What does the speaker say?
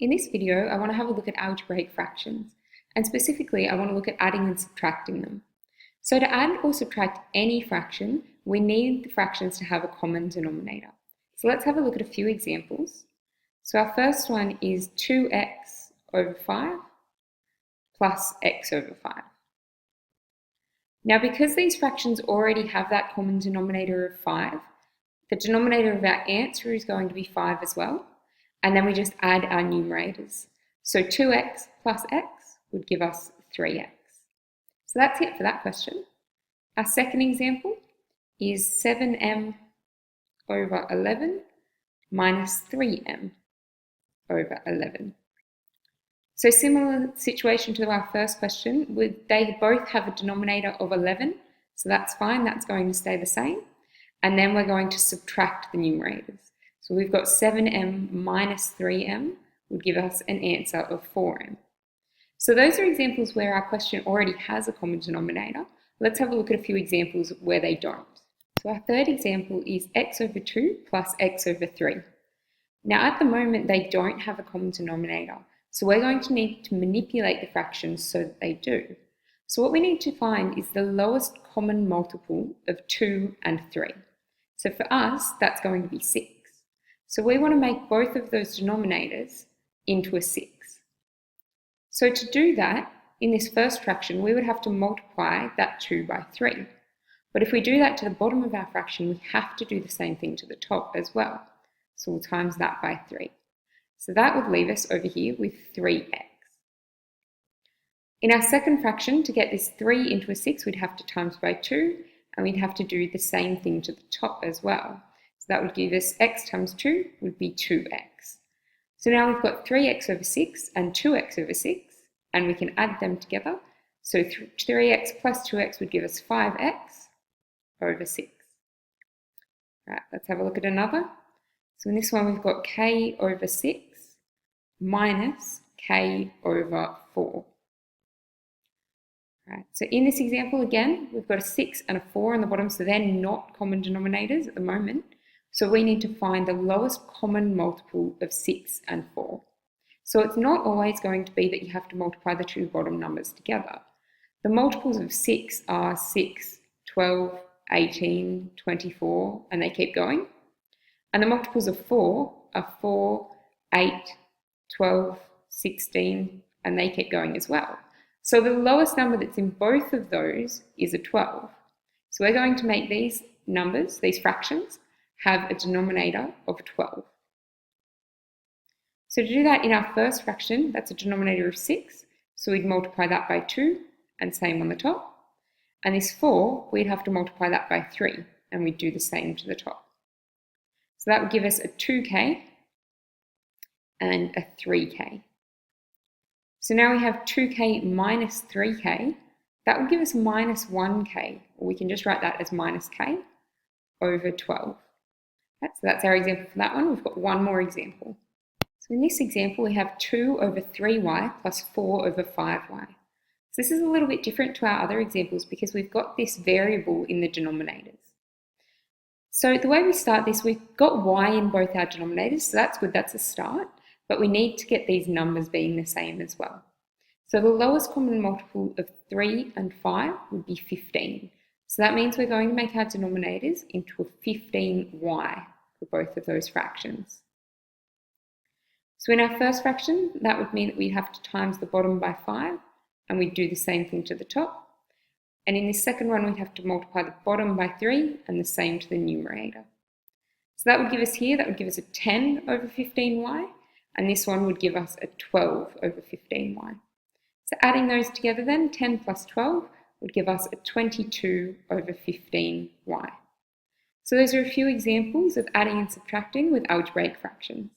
In this video, I want to have a look at algebraic fractions, and specifically, I want to look at adding and subtracting them. So to add or subtract any fraction, we need the fractions to have a common denominator. So let's have a look at a few examples. So our first one is 2x over 5 plus x over 5. Now, because these fractions already have that common denominator of 5, the denominator of our answer is going to be 5 as well. And then we just add our numerators. So 2x plus x would give us 3x. So that's it for that question. Our second example is 7m over 11 minus 3m over 11. So similar situation to our first question, they both have a denominator of 11, so that's fine, that's going to stay the same. And then we're going to subtract the numerators. So we've got 7m minus 3m would give us an answer of 4m. So those are examples where our question already has a common denominator. Let's have a look at a few examples where they don't. So our third example is x over 2 plus x over 3. Now at the moment they don't have a common denominator, so we're going to need to manipulate the fractions so that they do. So what we need to find is the lowest common multiple of 2 and 3. So for us, that's going to be 6. So we want to make both of those denominators into a 6. So to do that, in this first fraction, we would have to multiply that 2 by 3. But if we do that to the bottom of our fraction, we have to do the same thing to the top as well. So we'll times that by 3. So that would leave us over here with 3x. In our second fraction, to get this 3 into a 6, we'd have to times by 2, and we'd have to do the same thing to the top as well. So that would give us x times 2 would be 2x. So now we've got 3x over 6 and 2x over 6, and we can add them together. So 3x plus 2x would give us 5x over 6. Right, let's have a look at another. So in this one, we've got k over 6 minus k over 4. Right, so in this example, again, we've got a 6 and a 4 on the bottom, so they're not common denominators at the moment. So we need to find the lowest common multiple of 6 and 4. So it's not always going to be that you have to multiply the two bottom numbers together. The multiples of 6 are 6, 12, 18, 24, and they keep going. And the multiples of 4 are 4, 8, 12, 16, and they keep going as well. So the lowest number that's in both of those is a 12. So we're going to make these numbers, these fractions, have a denominator of 12. So to do that in our first fraction, that's a denominator of 6, so we'd multiply that by 2, and same on the top. And this 4, we'd have to multiply that by 3, and we'd do the same to the top. So that would give us a 2k and a 3k. So now we have 2k minus 3k, that would give us minus 1k, or we can just write that as minus k over 12. So that's our example for that one. We've got one more example. So in this example, we have 2 over 3y plus 4 over 5y. So this is a little bit different to our other examples because we've got this variable in the denominators. So the way we start this, we've got y in both our denominators, so that's good, that's a start, but we need to get these numbers being the same as well. So the lowest common multiple of 3 and 5 would be 15. So that means we're going to make our denominators into a 15y for both of those fractions. So in our first fraction, that would mean that we'd have to times the bottom by 5, and we'd do the same thing to the top. And in this second one, we'd have to multiply the bottom by 3 and the same to the numerator. So that would give us here, that would give us a 10 over 15y, and this one would give us a 12 over 15y. So adding those together then, 10 plus 12 would give us a 22 over 15y. So those are a few examples of adding and subtracting with algebraic fractions.